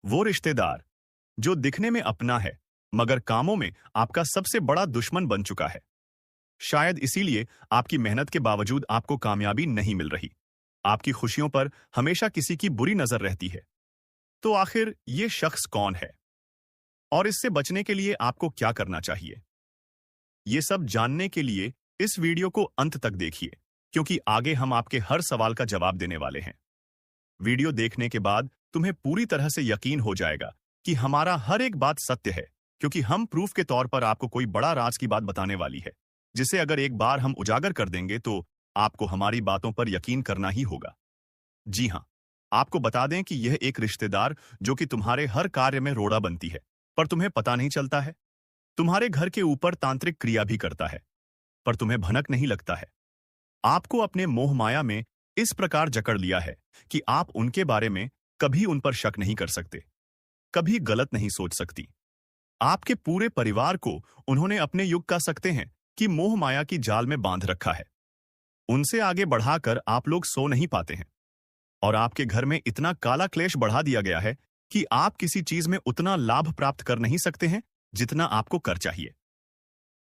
वो रिश्तेदार जो दिखने में अपना है मगर कामों में आपका सबसे बड़ा दुश्मन बन चुका है। शायद इसीलिए आपकी मेहनत के बावजूद आपको कामयाबी नहीं मिल रही। आपकी खुशियों पर हमेशा किसी की बुरी नजर रहती है। तो आखिर ये शख्स कौन है और इससे बचने के लिए आपको क्या करना चाहिए? ये सब जानने के लिए इस वीडियो को अंत तक देखिए, क्योंकि आगे हम आपके हर सवाल का जवाब देने वाले हैं। वीडियो देखने के बाद तुम्हें पूरी तरह से यकीन हो जाएगा कि हमारा हर एक बात सत्य है, क्योंकि हम प्रूफ के तौर पर आपको कोई बड़ा राज की बात बताने वाली है, जिसे अगर एक बार हम उजागर कर देंगे तो आपको हमारी बातों पर यकीन करना ही होगा। जी हां, आपको बता दें कि यह एक रिश्तेदार जो कि तुम्हारे हर कार्य में रोड़ा बनती है, पर तुम्हें पता नहीं चलता है। तुम्हारे घर के ऊपर तांत्रिक क्रिया भी करता है, पर तुम्हें भनक नहीं लगता है। आपको अपने मोह माया में इस प्रकार जकड़ लिया है कि आप उनके बारे में कभी उन पर शक नहीं कर सकते, कभी गलत नहीं सोच सकती। आपके पूरे परिवार को उन्होंने अपने युग कह सकते हैं कि मोह माया की जाल में बांध रखा है। उनसे आगे बढ़ाकर आप लोग सो नहीं पाते हैं, और आपके घर में इतना काला क्लेश बढ़ा दिया गया है कि आप किसी चीज में उतना लाभ प्राप्त कर नहीं सकते हैं जितना आपको कर चाहिए।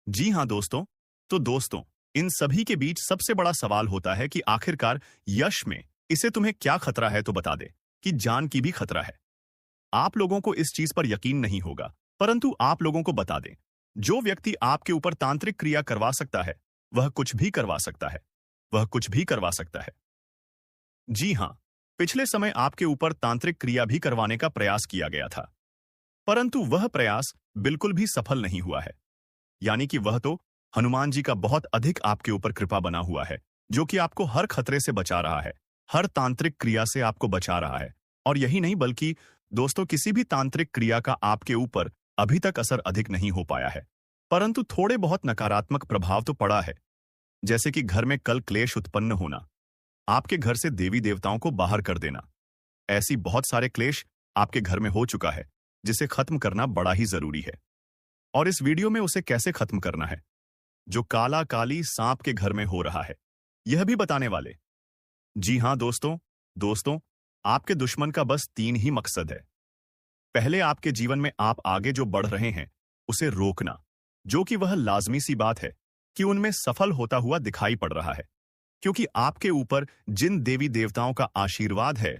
जी हां दोस्तों, तो दोस्तों, इन सभी के बीच सबसे बड़ा सवाल होता है कि आखिरकार यश में इसे तुम्हें क्या खतरा है, तो बता दे कि जान की भी खतरा है। आप लोगों को इस चीज पर यकीन नहीं होगा, परंतु आप लोगों को बता दें, जो व्यक्ति आपके ऊपर तांत्रिक क्रिया करवा सकता है वह कुछ भी करवा सकता है, वह कुछ भी करवा सकता है। जी हां, पिछले समय आपके ऊपर तांत्रिक क्रिया भी करवाने का प्रयास किया गया था, परंतु वह प्रयास बिल्कुल भी सफल नहीं हुआ है। यानी कि वह तो हनुमान जी का बहुत अधिक आपके ऊपर कृपा बना हुआ है, जो कि आपको हर खतरे से बचा रहा है, हर तांत्रिक क्रिया से आपको बचा रहा है। और यही नहीं, बल्कि दोस्तों, किसी भी तांत्रिक क्रिया का आपके ऊपर अभी तक असर अधिक नहीं हो पाया है, परंतु थोड़े बहुत नकारात्मक प्रभाव तो पड़ा है। जैसे कि घर में कल क्लेश उत्पन्न होना, आपके घर से देवी देवताओं को बाहर कर देना। ऐसी बहुत सारे क्लेश आपके घर में हो चुका है, जिसे खत्म करना बड़ा ही जरूरी है। और इस वीडियो में उसे कैसे खत्म करना है, जो काला काली सांप के घर में हो रहा है, यह भी बताने वाले। जी हां दोस्तों, आपके दुश्मन का बस 3 ही मकसद है। पहले, आपके जीवन में आप आगे जो बढ़ रहे हैं उसे रोकना, जो कि वह लाजमी सी बात है कि उनमें सफल होता हुआ दिखाई पड़ रहा है, क्योंकि आपके ऊपर जिन देवी देवताओं का आशीर्वाद है,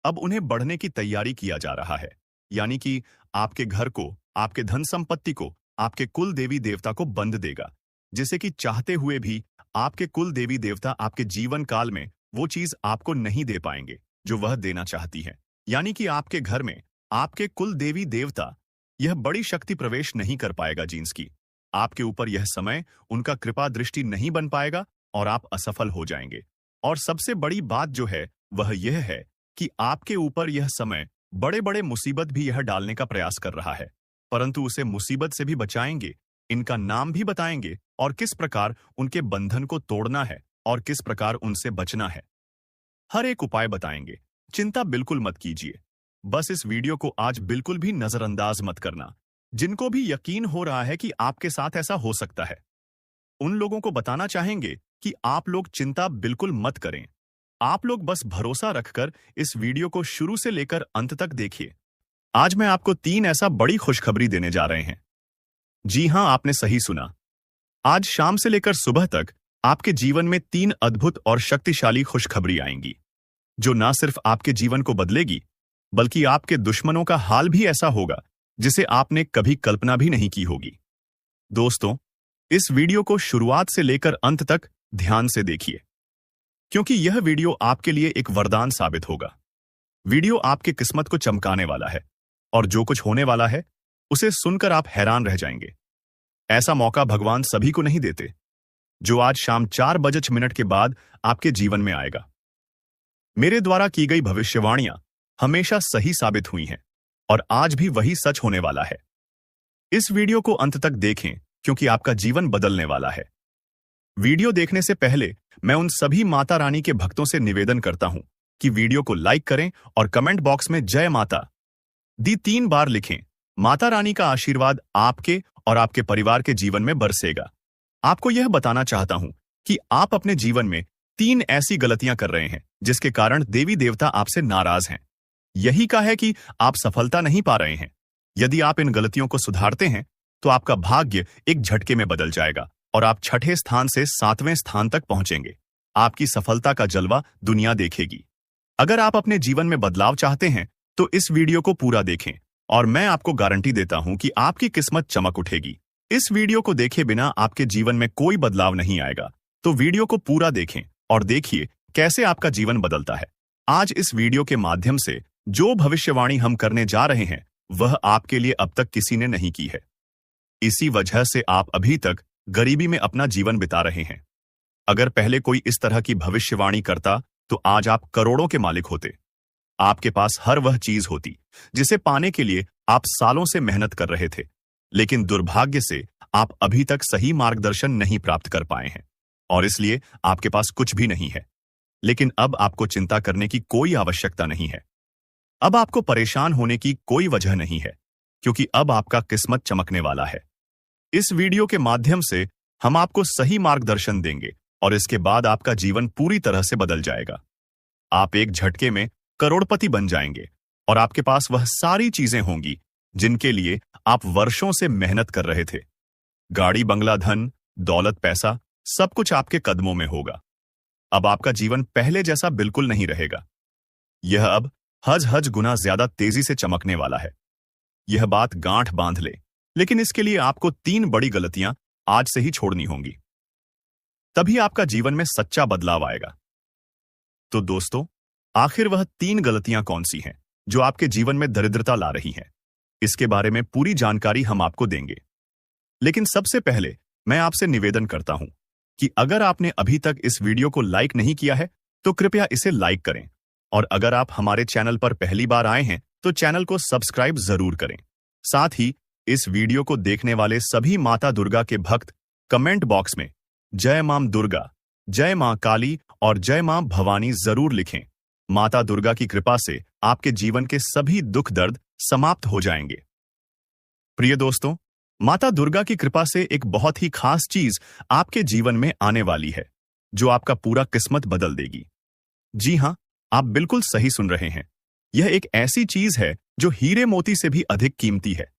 अब उन्हें बढ़ने की तैयारी किया जा रहा है। यानी कि आपके घर को, आपके धन संपत्ति को, आपके कुल देवी देवता को बंद देगा, जिसे कि चाहते हुए भी आपके कुल देवी देवता आपके जीवन काल में वो चीज आपको नहीं दे पाएंगे जो वह देना चाहती है। यानी कि आपके घर में आपके कुल देवी देवता यह बड़ी शक्ति प्रवेश नहीं कर पाएगा जींस की। आपके ऊपर यह समय उनका कृपा दृष्टि नहीं बन पाएगा और आप असफल हो जाएंगे। और सबसे बड़ी बात जो है वह यह है कि आपके ऊपर यह समय बड़े बड़े मुसीबत भी यह डालने का प्रयास कर रहा है, परंतु उसे मुसीबत से भी बचाएंगे, इनका नाम भी बताएंगे और किस प्रकार उनके बंधन को तोड़ना है और किस प्रकार उनसे बचना है। हर एक उपाय बताएंगे। चिंता बिल्कुल मत कीजिए। बस इस वीडियो को आज बिल्कुल भी नजरअंदाज मत करना। जिनको भी यकीन हो रहा है कि आपके साथ ऐसा हो सकता है, उन लोगों को बताना चाहेंगे कि आप लोग चिंता बिल्कुल मत करें। आप लोग बस भरोसा रखकर इस वीडियो को शुरू से लेकर अंत तक देखिए। आज मैं आपको 3 ऐसा बड़ी खुशखबरी देने जा रहे हैं। जी हां, आपने सही सुना। आज शाम से लेकर सुबह तक आपके जीवन में 3 अद्भुत और शक्तिशाली खुशखबरी आएंगी, जो ना सिर्फ आपके जीवन को बदलेगी, बल्कि आपके दुश्मनों का हाल भी ऐसा होगा जिसे आपने कभी कल्पना भी नहीं की होगी। दोस्तों, इस वीडियो को शुरुआत से लेकर अंत तक ध्यान से देखिए, क्योंकि यह वीडियो आपके लिए एक वरदान साबित होगा। वीडियो आपके किस्मत को चमकाने वाला है, और जो कुछ होने वाला है उसे सुनकर आप हैरान रह जाएंगे। ऐसा मौका भगवान सभी को नहीं देते, जो आज शाम 4:05 के बाद आपके जीवन में आएगा। मेरे द्वारा की गई भविष्यवाणियां हमेशा सही साबित हुई हैं, और आज भी वही सच होने वाला है। इस वीडियो को अंत तक देखें, क्योंकि आपका जीवन बदलने वाला है। वीडियो देखने से पहले मैं उन सभी माता रानी के भक्तों से निवेदन करता हूं कि वीडियो को लाइक करें और कमेंट बॉक्स में जय माता दी 3 बार लिखें। माता रानी का आशीर्वाद आपके और आपके परिवार के जीवन में बरसेगा। आपको यह बताना चाहता हूं कि आप अपने जीवन में 3 ऐसी गलतियां कर रहे हैं जिसके कारण देवी देवता आपसे नाराज हैं। यही का है कि आप सफलता नहीं पा रहे हैं। यदि आप इन गलतियों को सुधारते हैं तो आपका भाग्य एक झटके में बदल जाएगा और आप छठे स्थान से 7वें स्थान तक पहुंचेंगे। आपकी सफलता का जलवा दुनिया देखेगी। अगर आप अपने जीवन में बदलाव चाहते हैं तो इस वीडियो को पूरा देखें और मैं आपको गारंटी देता हूं कि आपकी किस्मत चमक उठेगी। इस वीडियो को देखे बिना आपके जीवन में कोई बदलाव नहीं आएगा, तो वीडियो को पूरा देखें और देखिए कैसे आपका जीवन बदलता है। आज इस वीडियो के माध्यम से जो भविष्यवाणी हम करने जा रहे हैं वह आपके लिए अब तक किसी ने नहीं की है। इसी वजह से आप अभी तक गरीबी में अपना जीवन बिता रहे हैं। अगर पहले कोई इस तरह की भविष्यवाणी करता तो आज आप करोड़ों के मालिक होते। आपके पास हर वह चीज होती जिसे पाने के लिए आप सालों से मेहनत कर रहे थे, लेकिन दुर्भाग्य से आप अभी तक सही मार्गदर्शन नहीं प्राप्त कर पाए हैं और इसलिए आपके पास कुछ भी नहीं है। लेकिन अब आपको चिंता करने की कोई आवश्यकता नहीं है। अब आपको परेशान होने की कोई वजह नहीं है, क्योंकि अब आपका किस्मत चमकने वाला है। इस वीडियो के माध्यम से हम आपको सही मार्गदर्शन देंगे और इसके बाद आपका जीवन पूरी तरह से बदल जाएगा। आप एक झटके में करोड़पति बन जाएंगे और आपके पास वह सारी चीजें होंगी जिनके लिए आप वर्षों से मेहनत कर रहे थे। गाड़ी, बंगला, धन, दौलत, पैसा, सब कुछ आपके कदमों में होगा। अब आपका जीवन पहले जैसा बिल्कुल नहीं रहेगा। यह अब हज गुना ज्यादा तेजी से चमकने वाला है। यह बात गांठ बांध ले, लेकिन इसके लिए आपको 3 बड़ी गलतियां आज से ही छोड़नी होंगी। तभी आपका जीवन में सच्चा बदलाव आएगा। तो दोस्तों, आखिर वह 3 गलतियां कौन सी हैं जो आपके जीवन में दरिद्रता ला रही हैं? इसके बारे में पूरी जानकारी हम आपको देंगे। लेकिन सबसे पहले मैं आपसे निवेदन करता हूं कि अगर आपने अभी तक इस वीडियो को लाइक नहीं किया है तो कृपया इसे लाइक करें, और अगर आप हमारे चैनल पर पहली बार आए हैं तो चैनल को सब्सक्राइब जरूर करें। साथ ही इस वीडियो को देखने वाले सभी माता दुर्गा के भक्त कमेंट बॉक्स में जय मां दुर्गा, जय मां काली और जय मां भवानी जरूर लिखें। माता दुर्गा की कृपा से आपके जीवन के सभी दुख दर्द समाप्त हो जाएंगे। प्रिय दोस्तों, माता दुर्गा की कृपा से एक बहुत ही खास चीज आपके जीवन में आने वाली है जो आपका पूरा किस्मत बदल देगी। जी हां, आप बिल्कुल सही सुन रहे हैं। यह एक ऐसी चीज है जो हीरे मोती से भी अधिक कीमती है।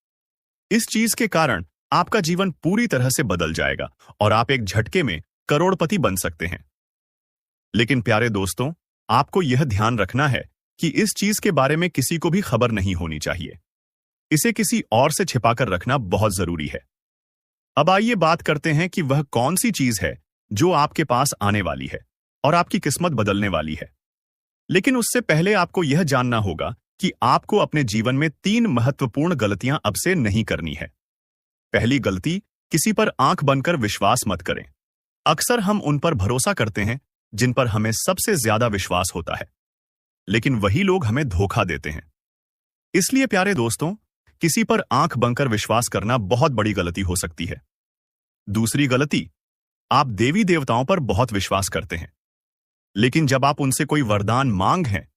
इस चीज के कारण आपका जीवन पूरी तरह से बदल जाएगा और आप एक झटके में करोड़पति बन सकते हैं। लेकिन प्यारे दोस्तों, आपको यह ध्यान रखना है कि इस चीज के बारे में किसी को भी खबर नहीं होनी चाहिए। इसे किसी और से छिपाकर रखना बहुत जरूरी है। अब आइए बात करते हैं कि वह कौन सी चीज है जो आपके पास आने वाली है और आपकी किस्मत बदलने वाली है। लेकिन उससे पहले आपको यह जानना होगा कि आपको अपने जीवन में 3 महत्वपूर्ण गलतियां अब से नहीं करनी है। पहली गलती, किसी पर आंख बनकर विश्वास मत करें। अक्सर हम उन पर भरोसा करते हैं जिन पर हमें सबसे ज्यादा विश्वास होता है, लेकिन वही लोग हमें धोखा देते हैं। इसलिए प्यारे दोस्तों, किसी पर आंख बनकर विश्वास करना बहुत बड़ी गलती हो सकती है। दूसरी गलती, आप देवी देवताओं पर बहुत विश्वास करते हैं, लेकिन जब आप उनसे कोई वरदान मांग हैं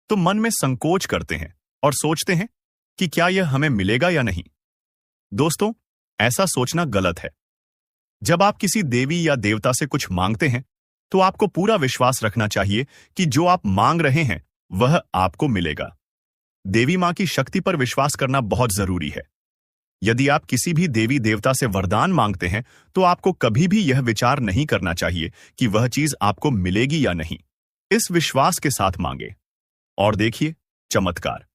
तो मन में संकोच करते हैं और सोचते हैं कि क्या यह हमें मिलेगा या नहीं। दोस्तों, ऐसा सोचना गलत है। जब आप किसी देवी या देवता से कुछ मांगते हैं तो आपको पूरा विश्वास रखना चाहिए कि जो आप मांग रहे हैं वह आपको मिलेगा। देवी मां की शक्ति पर विश्वास करना बहुत जरूरी है। यदि आप किसी भी देवी देवता से वरदान मांगते हैं तो आपको कभी भी यह विचार नहीं करना चाहिए कि वह चीज आपको मिलेगी या नहीं। इस विश्वास के साथ मांगे और देखिए चमत्कार।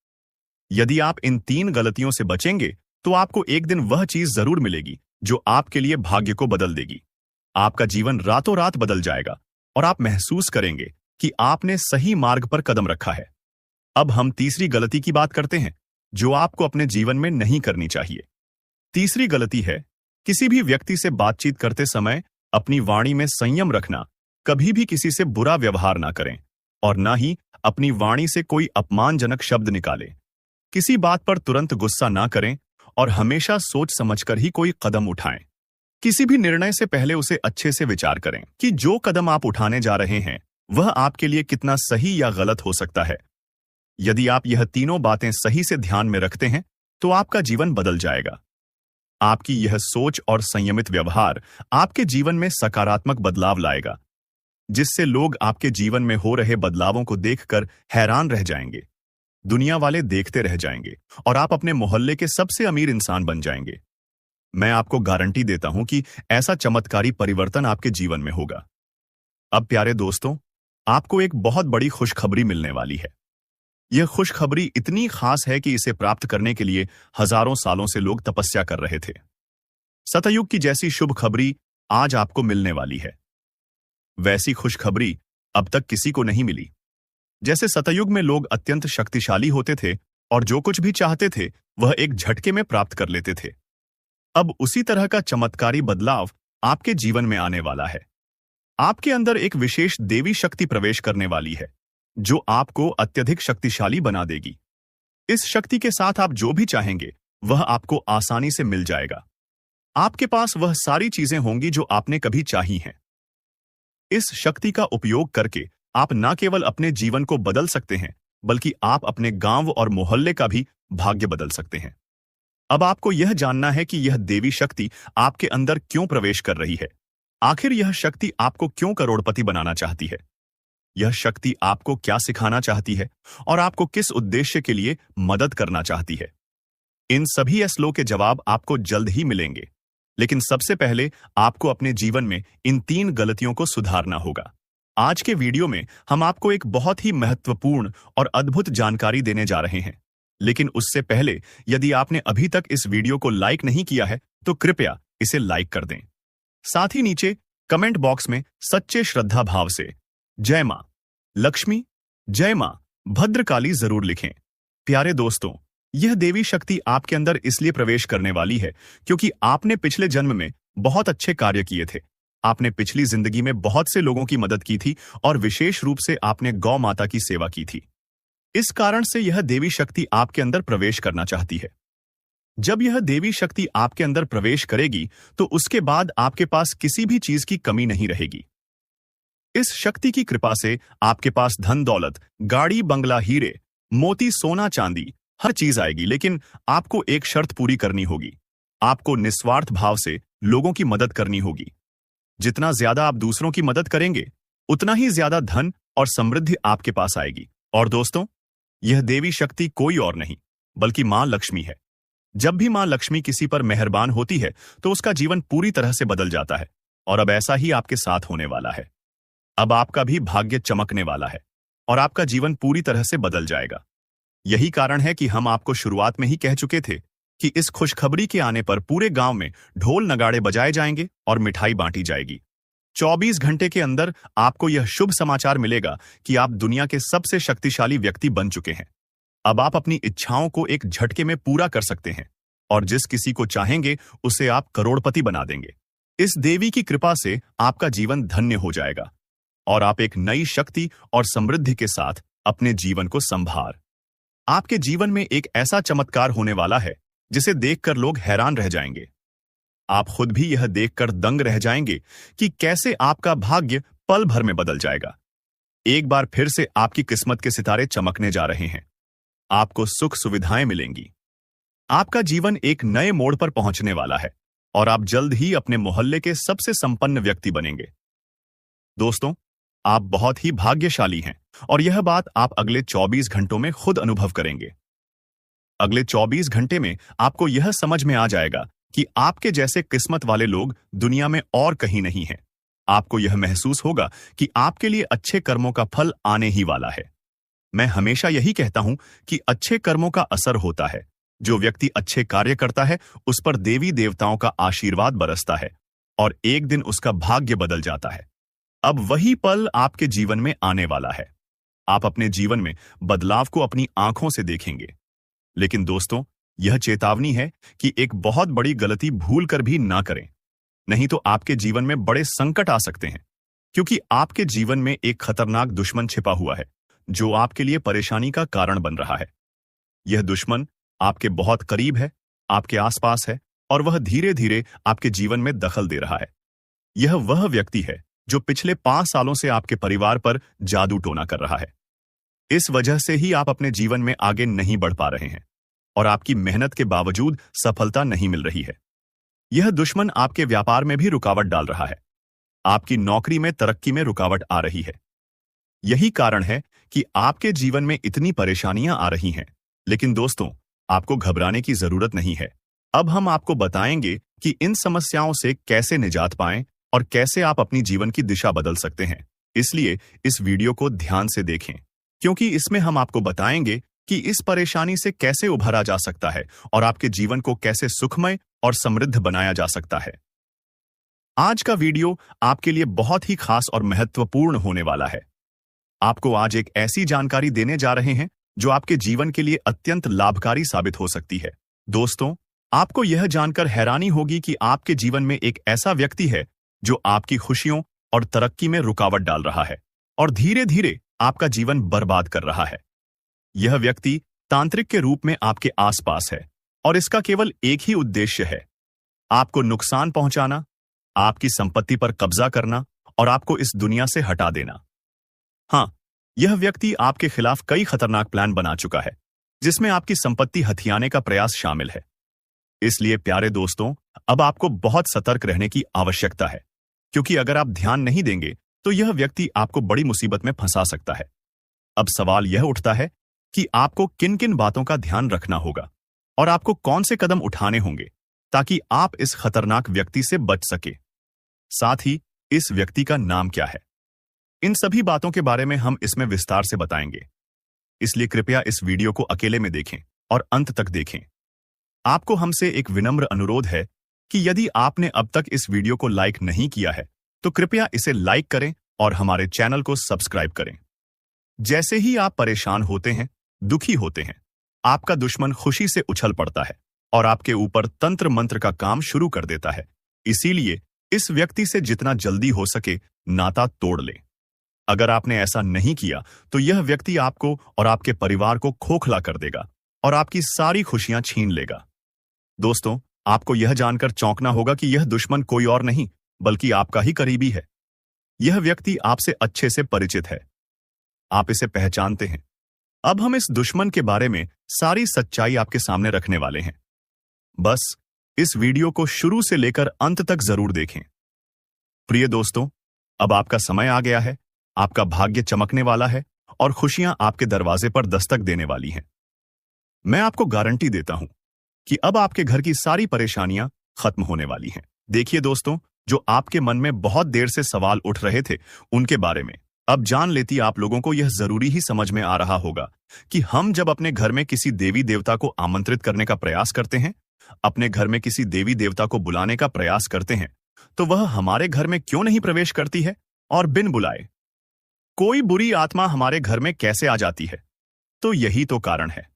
यदि आप इन 3 गलतियों से बचेंगे तो आपको एक दिन वह चीज जरूर मिलेगी जो आपके लिए भाग्य को बदल देगी। आपका जीवन रातों रात बदल जाएगा और आप महसूस करेंगे कि आपने सही मार्ग पर कदम रखा है। अब हम तीसरी गलती की बात करते हैं जो आपको अपने जीवन में नहीं करनी चाहिए। तीसरी गलती है, किसी भी व्यक्ति से बातचीत करते समय अपनी वाणी में संयम रखना। कभी भी किसी से बुरा व्यवहार ना करें और ना ही अपनी वाणी से कोई अपमानजनक शब्द निकालें। किसी बात पर तुरंत गुस्सा ना करें और हमेशा सोच समझकर ही कोई कदम उठाएं। किसी भी निर्णय से पहले उसे अच्छे से विचार करें कि जो कदम आप उठाने जा रहे हैं वह आपके लिए कितना सही या गलत हो सकता है। यदि आप यह तीनों बातें सही से ध्यान में रखते हैं तो आपका जीवन बदल जाएगा। आपकी यह सोच और संयमित व्यवहार आपके जीवन में सकारात्मक बदलाव लाएगा, जिससे लोग आपके जीवन में हो रहे बदलावों को देखकर हैरान रह जाएंगे। दुनिया वाले देखते रह जाएंगे और आप अपने मोहल्ले के सबसे अमीर इंसान बन जाएंगे। मैं आपको गारंटी देता हूं कि ऐसा चमत्कारी परिवर्तन आपके जीवन में होगा। अब प्यारे दोस्तों, आपको एक बहुत बड़ी खुशखबरी मिलने वाली है। यह खुशखबरी इतनी खास है कि इसे प्राप्त करने के लिए हजारों सालों से लोग तपस्या कर रहे थे। सतयुग की जैसी शुभ खबरी आज आपको मिलने वाली है। वैसी खुशखबरी अब तक किसी को नहीं मिली। जैसे सतयुग में लोग अत्यंत शक्तिशाली होते थे और जो कुछ भी चाहते थे वह एक झटके में प्राप्त कर लेते थे। अब उसी तरह का चमत्कारी बदलाव आपके जीवन में आने वाला है। आपके अंदर एक विशेष देवी शक्ति प्रवेश करने वाली है जो आपको अत्यधिक शक्तिशाली बना देगी। इस शक्ति के साथ आप जो भी चाहेंगे वह आपको आसानी से मिल जाएगा। आपके पास वह सारी चीजें होंगी जो आपने कभी चाही हैं। इस शक्ति का उपयोग करके आप न केवल अपने जीवन को बदल सकते हैं बल्कि आप अपने गांव और मोहल्ले का भी भाग्य बदल सकते हैं। अब आपको यह जानना है कि यह देवी शक्ति आपके अंदर क्यों प्रवेश कर रही है। आखिर यह शक्ति आपको क्यों करोड़पति बनाना चाहती है? यह शक्ति आपको क्या सिखाना चाहती है और आपको किस उद्देश्य के लिए मदद करना चाहती है? इन सभी असलों के जवाब आपको जल्द ही मिलेंगे। लेकिन सबसे पहले आपको अपने जीवन में इन 3 गलतियों को सुधारना होगा। आज के वीडियो में हम आपको एक बहुत ही महत्वपूर्ण और अद्भुत जानकारी देने जा रहे हैं। लेकिन उससे पहले यदि आपने अभी तक इस वीडियो को लाइक नहीं किया है तो कृपया इसे लाइक कर दें। साथ ही नीचे कमेंट बॉक्स में सच्चे श्रद्धा भाव से जय मां लक्ष्मी, जय मां भद्रकाली जरूर लिखें। प्यारे दोस्तों, यह देवी शक्ति आपके अंदर इसलिए प्रवेश करने वाली है क्योंकि आपने पिछले जन्म में बहुत अच्छे कार्य किए थे। आपने पिछली जिंदगी में बहुत से लोगों की मदद की थी और विशेष रूप से आपने गौ माता की सेवा की थी। इस कारण से यह देवी शक्ति आपके अंदर प्रवेश करना चाहती है। जब यह देवी शक्ति आपके अंदर प्रवेश करेगी तो उसके बाद आपके पास किसी भी चीज की कमी नहीं रहेगी। इस शक्ति की कृपा से आपके पास धन दौलत, गाड़ी बंगला, हीरे मोती, सोना चांदी हर चीज आएगी। लेकिन आपको एक शर्त पूरी करनी होगी। आपको निस्वार्थ भाव से लोगों की मदद करनी होगी। जितना ज्यादा आप दूसरों की मदद करेंगे उतना ही ज्यादा धन और समृद्धि आपके पास आएगी। और दोस्तों, यह देवी शक्ति कोई और नहीं बल्कि मां लक्ष्मी है। जब भी मां लक्ष्मी किसी पर मेहरबान होती है तो उसका जीवन पूरी तरह से बदल जाता है। और अब ऐसा ही आपके साथ होने वाला है। अब आपका भी भाग्य चमकने वाला है और आपका जीवन पूरी तरह से बदल जाएगा। यही कारण है कि हम आपको शुरुआत में ही कह चुके थे कि इस खुशखबरी के आने पर पूरे गांव में ढोल नगाड़े बजाए जाएंगे और मिठाई बांटी जाएगी। 24 घंटे के अंदर आपको यह शुभ समाचार मिलेगा कि आप दुनिया के सबसे शक्तिशाली व्यक्ति बन चुके हैं। अब आप अपनी इच्छाओं को एक झटके में पूरा कर सकते हैं और जिस किसी को चाहेंगे उसे आप करोड़पति बना देंगे। इस देवी की कृपा से आपका जीवन धन्य हो जाएगा और आप एक नई शक्ति और समृद्धि के साथ अपने जीवन को संभार। आपके जीवन में एक ऐसा चमत्कार होने वाला है जिसे देखकर लोग हैरान रह जाएंगे। आप खुद भी यह देखकर दंग रह जाएंगे कि कैसे आपका भाग्य पल भर में बदल जाएगा। एक बार फिर से आपकी किस्मत के सितारे चमकने जा रहे हैं। आपको सुख सुविधाएं मिलेंगी। आपका जीवन एक नए मोड़ पर पहुंचने वाला है और आप जल्द ही अपने मोहल्ले के सबसे संपन्न व्यक्ति बनेंगे। दोस्तों, आप बहुत ही भाग्यशाली हैं और यह बात आप अगले 24 घंटों में खुद अनुभव करेंगे। अगले 24 घंटे में आपको यह समझ में आ जाएगा कि आपके जैसे किस्मत वाले लोग दुनिया में और कहीं नहीं हैं। आपको यह महसूस होगा कि आपके लिए अच्छे कर्मों का फल आने ही वाला है। मैं हमेशा यही कहता हूं कि अच्छे कर्मों का असर होता है। जो व्यक्ति अच्छे कार्य करता है उस पर देवी देवताओं का आशीर्वाद बरसता है और एक दिन उसका भाग्य बदल जाता है। अब वही पल आपके जीवन में आने वाला है। आप अपने जीवन में बदलाव को अपनी आंखों से देखेंगे। लेकिन दोस्तों, यह चेतावनी है कि एक बहुत बड़ी गलती भूल कर भी ना करें, नहीं तो आपके जीवन में बड़े संकट आ सकते हैं। क्योंकि आपके जीवन में एक खतरनाक दुश्मन छिपा हुआ है जो आपके लिए परेशानी का कारण बन रहा है। यह दुश्मन आपके बहुत करीब है, आपके आसपास है और वह धीरे धीरे आपके जीवन में दखल दे रहा है। यह वह व्यक्ति है जो पिछले 5 सालों से आपके परिवार पर जादू टोना कर रहा है। इस वजह से ही आप अपने जीवन में आगे नहीं बढ़ पा रहे हैं और आपकी मेहनत के बावजूद सफलता नहीं मिल रही है। यह दुश्मन आपके व्यापार में भी रुकावट डाल रहा है। आपकी नौकरी में तरक्की में रुकावट आ रही है। यही कारण है कि आपके जीवन में इतनी परेशानियां आ रही हैं। लेकिन दोस्तों, आपको घबराने की जरूरत नहीं है। अब हम आपको बताएंगे कि इन समस्याओं से कैसे निजात पाएं और कैसे आप अपनी जीवन की दिशा बदल सकते हैं। इसलिए इस वीडियो को ध्यान से देखें, क्योंकि इसमें हम आपको बताएंगे कि इस परेशानी से कैसे उभरा जा सकता है और आपके जीवन को कैसे सुखमय और समृद्ध बनाया जा सकता है। आज का वीडियो आपके लिए बहुत ही खास और महत्वपूर्ण होने वाला है। आपको आज एक ऐसी जानकारी देने जा रहे हैं जो आपके जीवन के लिए अत्यंत लाभकारी साबित हो सकती है। दोस्तों, आपको यह जानकर हैरानी होगी कि आपके जीवन में एक ऐसा व्यक्ति है जो आपकी खुशियों और तरक्की में रुकावट डाल रहा है और धीरे धीरे आपका जीवन बर्बाद कर रहा है। यह व्यक्ति तांत्रिक के रूप में आपके आसपास है और इसका केवल एक ही उद्देश्य है, आपको नुकसान पहुंचाना, आपकी संपत्ति पर कब्जा करना और आपको इस दुनिया से हटा देना। हाँ, यह व्यक्ति आपके खिलाफ कई खतरनाक प्लान बना चुका है, जिसमें आपकी संपत्ति हथियाने का प्रयास शामिल है। इसलिए प्यारे दोस्तों, अब आपको बहुत सतर्क रहने की आवश्यकता है, क्योंकि अगर आप ध्यान नहीं देंगे तो यह व्यक्ति आपको बड़ी मुसीबत में फंसा सकता है। अब सवाल यह उठता है कि आपको किन किन बातों का ध्यान रखना होगा और आपको कौन से कदम उठाने होंगे ताकि आप इस खतरनाक व्यक्ति से बच सके। साथ ही इस व्यक्ति का नाम क्या है, इन सभी बातों के बारे में हम इसमें विस्तार से बताएंगे। इसलिए कृपया इस वीडियो को अकेले में देखें और अंत तक देखें। आपको हमसे एक विनम्र अनुरोध है कि यदि आपने अब तक इस वीडियो को लाइक नहीं किया है तो कृपया इसे लाइक करें और हमारे चैनल को सब्सक्राइब करें। जैसे ही आप परेशान होते हैं, दुखी होते हैं, आपका दुश्मन खुशी से उछल पड़ता है और आपके ऊपर तंत्र मंत्र का काम शुरू कर देता है। इसीलिए इस व्यक्ति से जितना जल्दी हो सके नाता तोड़ लें। अगर आपने ऐसा नहीं किया तो यह व्यक्ति आपको और आपके परिवार को खोखला कर देगा और आपकी सारी खुशियां छीन लेगा। दोस्तों, आपको यह जानकर चौंकना होगा कि यह दुश्मन कोई और नहीं बल्कि आपका ही करीबी है। यह व्यक्ति आपसे अच्छे से परिचित है, आप इसे पहचानते हैं। अब हम इस दुश्मन के बारे में सारी सच्चाई आपके सामने रखने वाले हैं। बस इस वीडियो को शुरू से लेकर अंत तक जरूर देखें। प्रिय दोस्तों, अब आपका समय आ गया है, आपका भाग्य चमकने वाला है और खुशियां आपके दरवाजे पर दस्तक देने वाली हैं। मैं आपको गारंटी देता हूं कि अब आपके घर की सारी परेशानियां खत्म होने वाली हैं। देखिए दोस्तों, जो आपके मन में बहुत देर से सवाल उठ रहे थे उनके बारे में अब जान लेती आप लोगों को यह जरूरी ही समझ में आ रहा होगा कि हम जब अपने घर में किसी देवी देवता को आमंत्रित करने का प्रयास करते हैं, अपने घर में किसी देवी देवता को बुलाने का प्रयास करते हैं, तो वह हमारे घर में क्यों नहीं प्रवेश करती है और बिन बुलाए कोई बुरी आत्मा हमारे घर में कैसे आ जाती है? तो यही तो कारण है।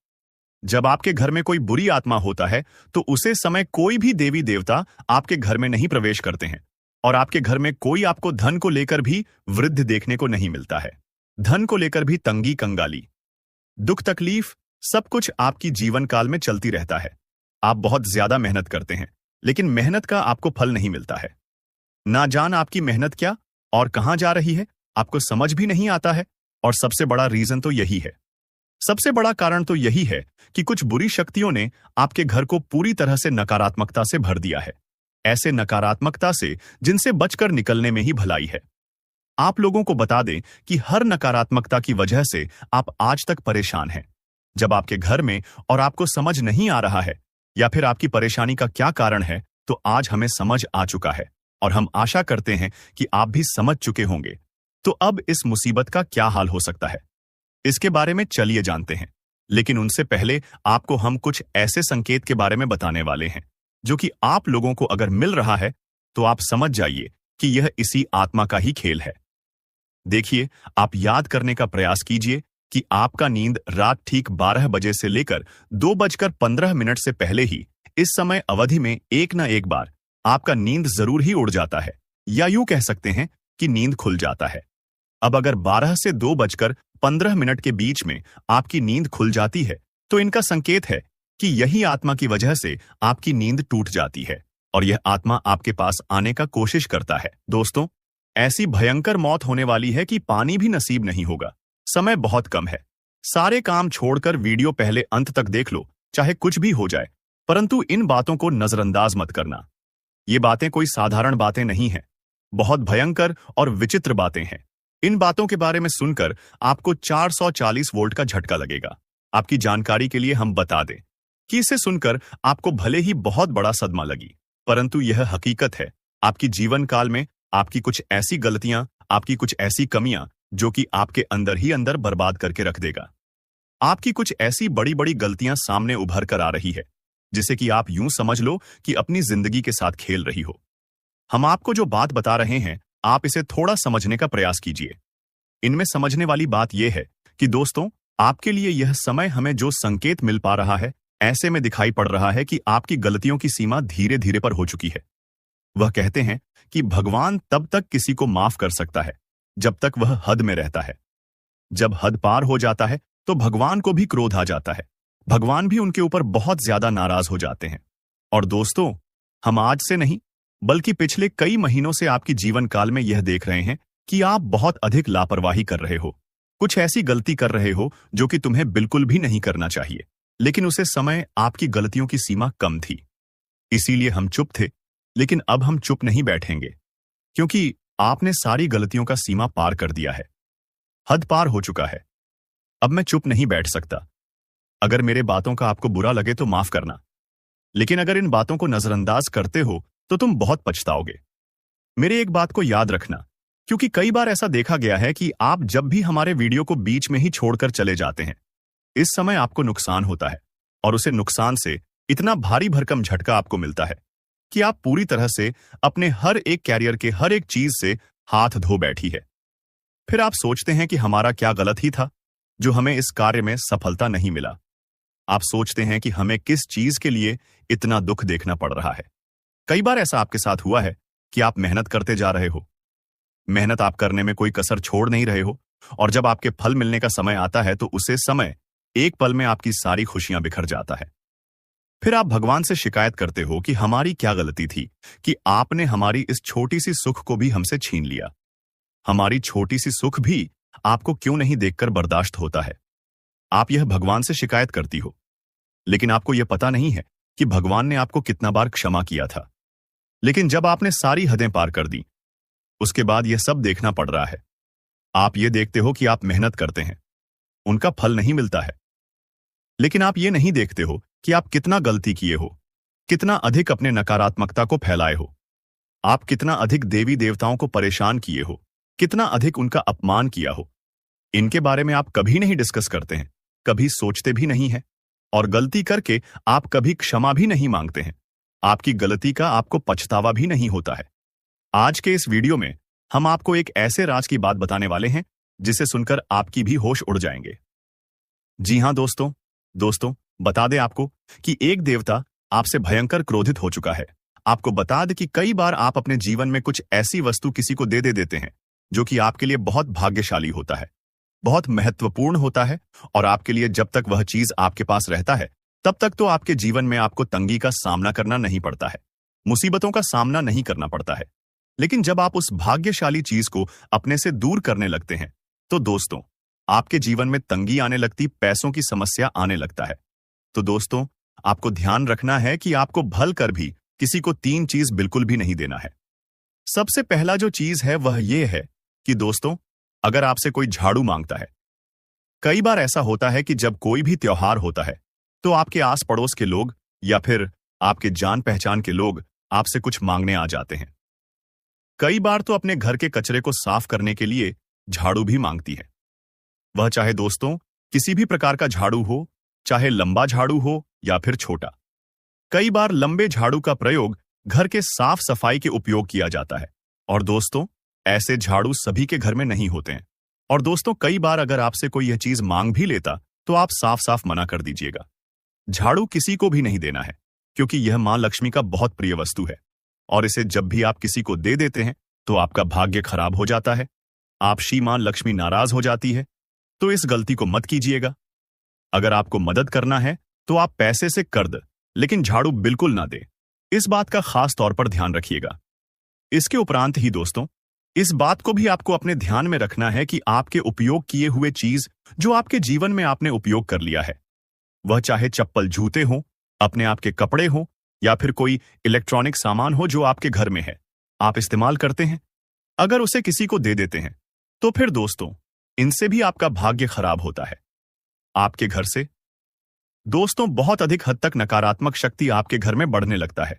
जब आपके घर में कोई बुरी आत्मा होता है तो उसे समय कोई भी देवी देवता आपके घर में नहीं प्रवेश करते हैं और आपके घर में कोई आपको धन को लेकर भी वृद्ध देखने को नहीं मिलता है। धन को लेकर भी तंगी कंगाली, दुख तकलीफ, सब कुछ आपकी जीवन काल में चलती रहता है। आप बहुत ज्यादा मेहनत करते हैं, लेकिन मेहनत का आपको फल नहीं मिलता है। ना जान आपकी मेहनत क्या और कहां जा रही है, आपको समझ भी नहीं आता है। और सबसे बड़ा रीजन तो यही है, सबसे बड़ा कारण तो यही है कि कुछ बुरी शक्तियों ने आपके घर को पूरी तरह से नकारात्मकता से भर दिया है। ऐसे नकारात्मकता से जिनसे बचकर निकलने में ही भलाई है। आप लोगों को बता दें कि हर नकारात्मकता की वजह से आप आज तक परेशान हैं। जब आपके घर में और आपको समझ नहीं आ रहा है या फिर आपकी परेशानी का क्या कारण है, तो आज हमें समझ आ चुका है और हम आशा करते हैं कि आप भी समझ चुके होंगे। तो अब इस मुसीबत का क्या हाल हो सकता है, इसके बारे में चलिए जानते हैं। लेकिन उनसे पहले आपको हम कुछ ऐसे संकेत के बारे में बताने वाले हैं जो कि आप लोगों को अगर मिल रहा है तो आप समझ जाइए कि यह इसी आत्मा का ही खेल है। देखिए, आप याद करने का प्रयास कीजिए कि आपका नींद रात ठीक 12 बजे से लेकर 2:15 से पहले ही इस समय अवधि में एक न एक बार आपका नींद जरूर ही उड़ जाता है, या यूं कह सकते हैं कि नींद खुल जाता है। अब अगर 12 से 2:15 के बीच में आपकी नींद खुल जाती है तो इनका संकेत है कि यही आत्मा की वजह से आपकी नींद टूट जाती है और यह आत्मा आपके पास आने का कोशिश करता है। दोस्तों, ऐसी भयंकर मौत होने वाली है कि पानी भी नसीब नहीं होगा। समय बहुत कम है। सारे काम छोड़कर वीडियो पहले अंत तक देख लो, चाहे कुछ भी हो जाए, परंतु इन बातों को नजरअंदाज मत करना। ये बातें कोई साधारण बातें नहीं हैं, बहुत भयंकर और विचित्र बातें हैं। इन बातों के बारे में सुनकर आपको 440 वोल्ट का झटका लगेगा। आपकी जानकारी के लिए हम बता दें कि इसे सुनकर आपको भले ही बहुत बड़ा सदमा लगी, परंतु यह हकीकत है। आपकी जीवन काल में आपकी कुछ ऐसी गलतियां, आपकी कुछ ऐसी कमियां जो कि आपके अंदर ही अंदर बर्बाद करके रख देगा। आपकी कुछ ऐसी बड़ी बड़ी गलतियां सामने उभर कर आ रही है जिसे कि आप यूं समझ लो कि अपनी जिंदगी के साथ खेल रही हो। हम आपको जो बात बता रहे हैं, आप इसे थोड़ा समझने का प्रयास कीजिए। इनमें समझने वाली बात यह है कि दोस्तों, आपके लिए यह समय हमें जो संकेत मिल पा रहा है, ऐसे में दिखाई पड़ रहा है कि आपकी गलतियों की सीमा धीरे धीरे पर हो चुकी है। वह कहते हैं कि भगवान तब तक किसी को माफ कर सकता है जब तक वह हद में रहता है। जब हद पार हो जाता है तो भगवान को भी क्रोध आ जाता है। भगवान भी उनके ऊपर बहुत ज्यादा नाराज हो जाते हैं। और दोस्तों, हम आज से नहीं बल्कि पिछले कई महीनों से आपकी जीवन काल में यह देख रहे हैं कि आप बहुत अधिक लापरवाही कर रहे हो। कुछ ऐसी गलती कर रहे हो जो कि तुम्हें बिल्कुल भी नहीं करना चाहिए, लेकिन उसे समय आपकी गलतियों की सीमा कम थी। इसीलिए हम चुप थे, लेकिन अब हम चुप नहीं बैठेंगे, क्योंकि आपने सारी गलतियों का सीमा पार कर दिया है। हद पार हो चुका है। अब मैं चुप नहीं बैठ सकता। अगर मेरे बातों का आपको बुरा लगे तो माफ करना, लेकिन अगर इन बातों को नजरअंदाज करते हो तो तुम बहुत पछताओगे। मेरे एक बात को याद रखना, क्योंकि कई बार ऐसा देखा गया है कि आप जब भी हमारे वीडियो को बीच में ही छोड़कर चले जाते हैं, इस समय आपको नुकसान होता है और उसे नुकसान से इतना भारी भरकम झटका आपको मिलता है कि आप पूरी तरह से अपने हर एक कैरियर के हर एक चीज से हाथ धो बैठी है। फिर आप सोचते हैं कि हमारा क्या गलत ही था जो हमें इस कार्य में सफलता नहीं मिला। आप सोचते हैं कि हमें किस चीज के लिए इतना दुख देखना पड़ रहा है। कई बार ऐसा आपके साथ हुआ है कि आप मेहनत करते जा रहे हो, मेहनत आप करने में कोई कसर छोड़ नहीं रहे हो, और जब आपके फल मिलने का समय आता है तो उसे समय एक पल में आपकी सारी खुशियां बिखर जाता है। फिर आप भगवान से शिकायत करते हो कि हमारी क्या गलती थी कि आपने हमारी इस छोटी सी सुख को भी हमसे छीन लिया। हमारी छोटी सी सुख भी आपको क्यों नहीं देखकर बर्दाश्त होता है। आप यह भगवान से शिकायत करती हो, लेकिन आपको यह पता नहीं है कि भगवान ने आपको कितना बार क्षमा किया था। लेकिन जब आपने सारी हदें पार कर दी, उसके बाद यह सब देखना पड़ रहा है। आप ये देखते हो कि आप मेहनत करते हैं, उनका फल नहीं मिलता है, लेकिन आप ये नहीं देखते हो कि आप कितना गलती किए हो, कितना अधिक अपने नकारात्मकता को फैलाए हो, आप कितना अधिक देवी देवताओं को परेशान किए हो, कितना अधिक उनका अपमान किया हो। इनके बारे में आप कभी नहीं डिस्कस करते हैं, कभी सोचते भी नहीं हैं, और गलती करके आप कभी क्षमा भी नहीं मांगते हैं। आपकी गलती का आपको पछतावा भी नहीं होता है। आज के इस वीडियो में हम आपको एक ऐसे राज की बात बताने वाले हैं जिसे सुनकर आपकी भी होश उड़ जाएंगे। जी हां दोस्तों, बता दें आपको कि एक देवता आपसे भयंकर क्रोधित हो चुका है। आपको बता दें कि कई बार आप अपने जीवन में कुछ ऐसी वस्तु किसी को दे देते हैं जो कि आपके लिए बहुत भाग्यशाली होता है, बहुत महत्वपूर्ण होता है, और आपके लिए जब तक वह चीज आपके पास रहता है तब तक तो आपके जीवन में आपको तंगी का सामना करना नहीं पड़ता है, मुसीबतों का सामना नहीं करना पड़ता है। लेकिन जब आप उस भाग्यशाली चीज को अपने से दूर करने लगते हैं तो दोस्तों, आपके जीवन में तंगी आने लगती, पैसों की समस्या आने लगता है। तो दोस्तों, आपको ध्यान रखना है कि आपको भल कर भी किसी को 3 चीज बिल्कुल भी नहीं देना है। सबसे पहला जो चीज है वह यह है कि दोस्तों, अगर आपसे कोई झाड़ू मांगता है, कई बार ऐसा होता है कि जब कोई भी त्योहार होता है तो आपके आस पड़ोस के लोग या फिर आपके जान पहचान के लोग आपसे कुछ मांगने आ जाते हैं। कई बार तो अपने घर के कचरे को साफ करने के लिए झाड़ू भी मांगती है। वह चाहे दोस्तों किसी भी प्रकार का झाड़ू हो, चाहे लंबा झाड़ू हो या फिर छोटा। कई बार लंबे झाड़ू का प्रयोग घर के साफ सफाई के उपयोग किया जाता है, और दोस्तों ऐसे झाड़ू सभी के घर में नहीं होते हैं। और दोस्तों, कई बार अगर आपसे कोई यह चीज मांग भी लेता तो आप साफ साफ मना कर दीजिएगा। झाड़ू किसी को भी नहीं देना है, क्योंकि यह मां लक्ष्मी का बहुत प्रिय वस्तु है, और इसे जब भी आप किसी को दे देते हैं तो आपका भाग्य खराब हो जाता है, आप श्री मां लक्ष्मी नाराज हो जाती है। तो इस गलती को मत कीजिएगा। अगर आपको मदद करना है तो आप पैसे से कर दे, लेकिन झाड़ू बिल्कुल ना दे। इस बात का खास तौर पर ध्यान रखिएगा। इसके उपरांत ही दोस्तों, इस बात को भी आपको अपने ध्यान में रखना है कि आपके उपयोग किए हुए चीज जो आपके जीवन में आपने उपयोग कर लिया है, वह चाहे चप्पल जूते हो, अपने आप के कपड़े हो, या फिर कोई इलेक्ट्रॉनिक सामान हो जो आपके घर में है, आप इस्तेमाल करते हैं, अगर उसे किसी को दे देते हैं तो फिर दोस्तों, इनसे भी आपका भाग्य खराब होता है। आपके घर से दोस्तों बहुत अधिक हद तक नकारात्मक शक्ति आपके घर में बढ़ने लगता है।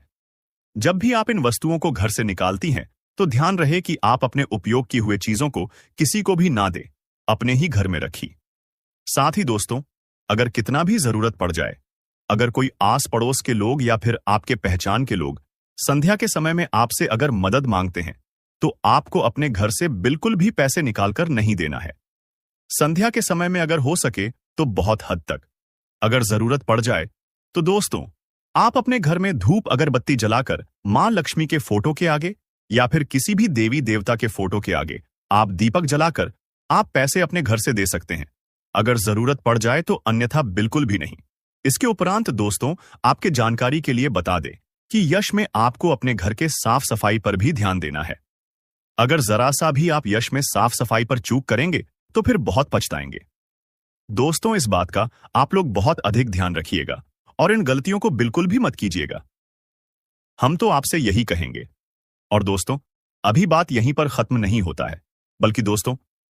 जब भी आप इन वस्तुओं को घर से निकालती हैं, तो ध्यान रहे कि आप अपने उपयोग की हुए चीजों को किसी को भी ना दे, अपने ही घर में रखी। साथ ही दोस्तों, अगर कितना भी जरूरत पड़ जाए, अगर कोई आस पड़ोस के लोग या फिर आपके पहचान के लोग संध्या के समय में आपसे अगर मदद मांगते हैं, तो आपको अपने घर से बिल्कुल भी पैसे निकालकर नहीं देना है। संध्या के समय में अगर हो सके तो बहुत हद तक, अगर जरूरत पड़ जाए तो दोस्तों, आप अपने घर में धूप अगरबत्ती जलाकर मां लक्ष्मी के फोटो के आगे या फिर किसी भी देवी देवता के फोटो के आगे आप दीपक जलाकर आप पैसे अपने घर से दे सकते हैं। अगर जरूरत पड़ जाए तो अन्यथा बिल्कुल भी नहीं। इसके उपरांत दोस्तों, आपके जानकारी के लिए बता दें कि यश में आपको अपने घर के साफ सफाई पर भी ध्यान देना है। अगर जरा सा भी आप यश में साफ सफाई पर चूक करेंगे तो फिर बहुत पछताएंगे। दोस्तों, इस बात का आप लोग बहुत अधिक ध्यान रखिएगा और इन गलतियों को बिल्कुल भी मत कीजिएगा। हम तो आपसे यही कहेंगे। और दोस्तों, अभी बात यहीं पर खत्म नहीं होता है, बल्कि दोस्तों,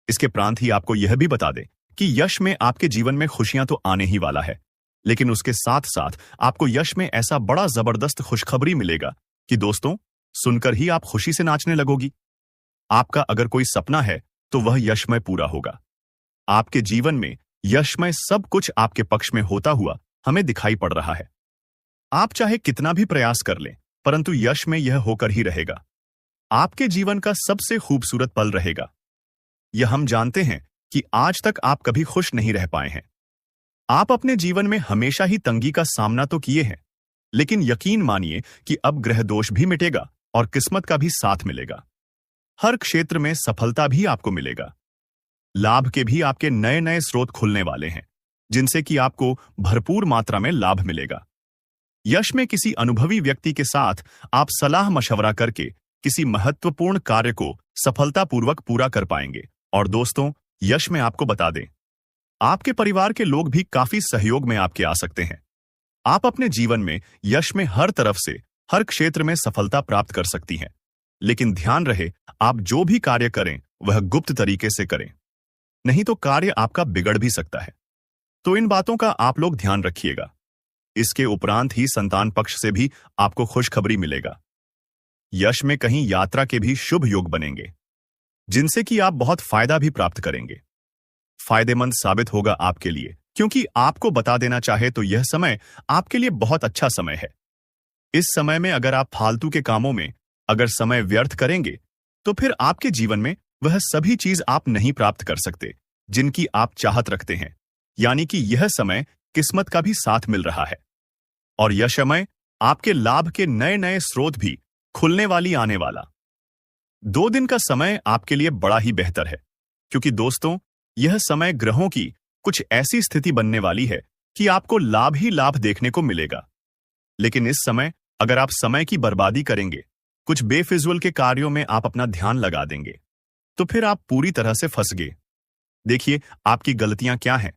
इसके प्रांत ही आपको यह भी बता दें कि यश में आपके जीवन में खुशियां तो आने ही वाला है, लेकिन उसके साथ साथ आपको यश में ऐसा बड़ा जबरदस्त खुशखबरी मिलेगा कि दोस्तों, सुनकर ही आप खुशी से नाचने लगोगी। आपका अगर कोई सपना है तो वह यशमय पूरा होगा। आपके जीवन में यशमय सब कुछ आपके पक्ष में होता हुआ हमें दिखाई पड़ रहा है। आप चाहे कितना भी प्रयास कर लें, परंतु यश में यह होकर ही रहेगा। आपके जीवन का सबसे खूबसूरत पल रहेगा। यह हम जानते हैं कि आज तक आप कभी खुश नहीं रह पाए हैं। आप अपने जीवन में हमेशा ही तंगी का सामना तो किए हैं, लेकिन यकीन मानिए कि अब ग्रह दोष भी मिटेगा और किस्मत का भी साथ मिलेगा। हर क्षेत्र में सफलता भी आपको मिलेगा। लाभ के भी आपके नए नए स्रोत खुलने वाले हैं, जिनसे कि आपको भरपूर मात्रा में लाभ मिलेगा। यश में किसी अनुभवी व्यक्ति के साथ आप सलाह मशवरा करके किसी महत्वपूर्ण कार्य को सफलतापूर्वक पूरा कर पाएंगे। और दोस्तों, यश में आपको बता दें, आपके परिवार के लोग भी काफी सहयोग में आपके आ सकते हैं। आप अपने जीवन में यश में हर तरफ से हर क्षेत्र में सफलता प्राप्त कर सकती हैं, लेकिन ध्यान रहे, आप जो भी कार्य करें वह गुप्त तरीके से करें, नहीं तो कार्य आपका बिगड़ भी सकता है। तो इन बातों का आप लोग ध्यान रखिएगा। इसके उपरांत ही संतान पक्ष से भी आपको खुशखबरी मिलेगा। यश में कहीं यात्रा के भी शुभ योग बनेंगे, जिनसे कि आप बहुत फायदा भी प्राप्त करेंगे। फायदेमंद साबित होगा आपके लिए, क्योंकि आपको बता देना चाहे तो यह समय आपके लिए बहुत अच्छा समय है। इस समय में अगर आप फालतू के कामों में अगर समय व्यर्थ करेंगे, तो फिर आपके जीवन में वह सभी चीज आप नहीं प्राप्त कर सकते जिनकी आप चाहत रखते हैं। यानी कि यह समय किस्मत का भी साथ मिल रहा है, और यह समय आपके लाभ के नए नए स्रोत भी खुलने वाली आने वाला 2 दिन का समय आपके लिए बड़ा ही बेहतर है, क्योंकि दोस्तों, यह समय ग्रहों की कुछ ऐसी स्थिति बनने वाली है कि आपको लाभ ही लाभ देखने को मिलेगा। लेकिन इस समय अगर आप समय की बर्बादी करेंगे, कुछ बेफिजूल के कार्यों में आप अपना ध्यान लगा देंगे, तो फिर आप पूरी तरह से फंस गए। देखिए, आपकी गलतियां क्या हैं।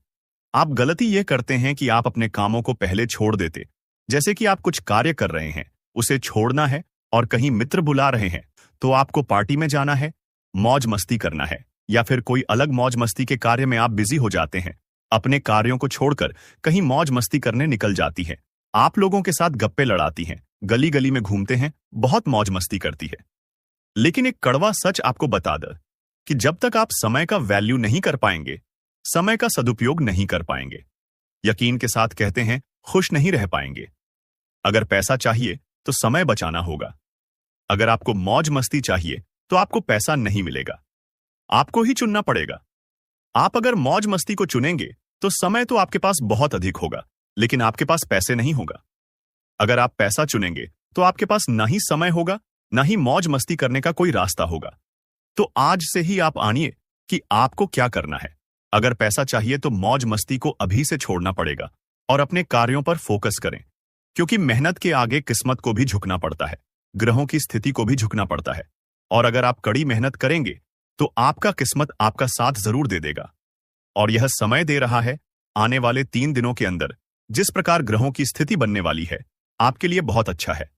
आप गलती यह करते हैं कि आप अपने कामों को पहले छोड़ देते। जैसे कि आप कुछ कार्य कर रहे हैं, उसे छोड़ना है, और कहीं मित्र बुला रहे हैं तो आपको पार्टी में जाना है, मौज मस्ती करना है, या फिर कोई अलग मौज मस्ती के कार्य में आप बिजी हो जाते हैं। अपने कार्यों को छोड़कर कहीं मौज मस्ती करने निकल जाती है। आप लोगों के साथ गप्पे लड़ाती हैं, गली गली में घूमते हैं, बहुत मौज मस्ती करती है। लेकिन एक कड़वा सच आपको बता दे कि जब तक आप समय का वैल्यू नहीं कर पाएंगे, समय का सदुपयोग नहीं कर पाएंगे, यकीन के साथ कहते हैं, खुश नहीं रह पाएंगे। अगर पैसा चाहिए तो समय बचाना होगा। अगर आपको मौज मस्ती चाहिए तो आपको पैसा नहीं मिलेगा, आपको ही चुनना पड़ेगा। आप अगर मौज मस्ती को चुनेंगे तो समय तो आपके पास बहुत अधिक होगा, लेकिन आपके पास पैसे नहीं होगा। अगर आप पैसा चुनेंगे तो आपके पास ना ही समय होगा, ना ही मौज मस्ती करने का कोई रास्ता होगा। तो आज से ही आप आनिए कि आपको क्या करना है। अगर पैसा चाहिए तो मौज मस्ती को अभी से छोड़ना पड़ेगा और अपने कार्यों पर फोकस करें, क्योंकि मेहनत के आगे किस्मत को भी झुकना पड़ता है, ग्रहों की स्थिति को भी झुकना पड़ता है। और अगर आप कड़ी मेहनत करेंगे तो आपका किस्मत आपका साथ जरूर दे देगा। और यह समय दे रहा है, आने वाले 3 दिनों के अंदर जिस प्रकार ग्रहों की स्थिति बनने वाली है, आपके लिए बहुत अच्छा है।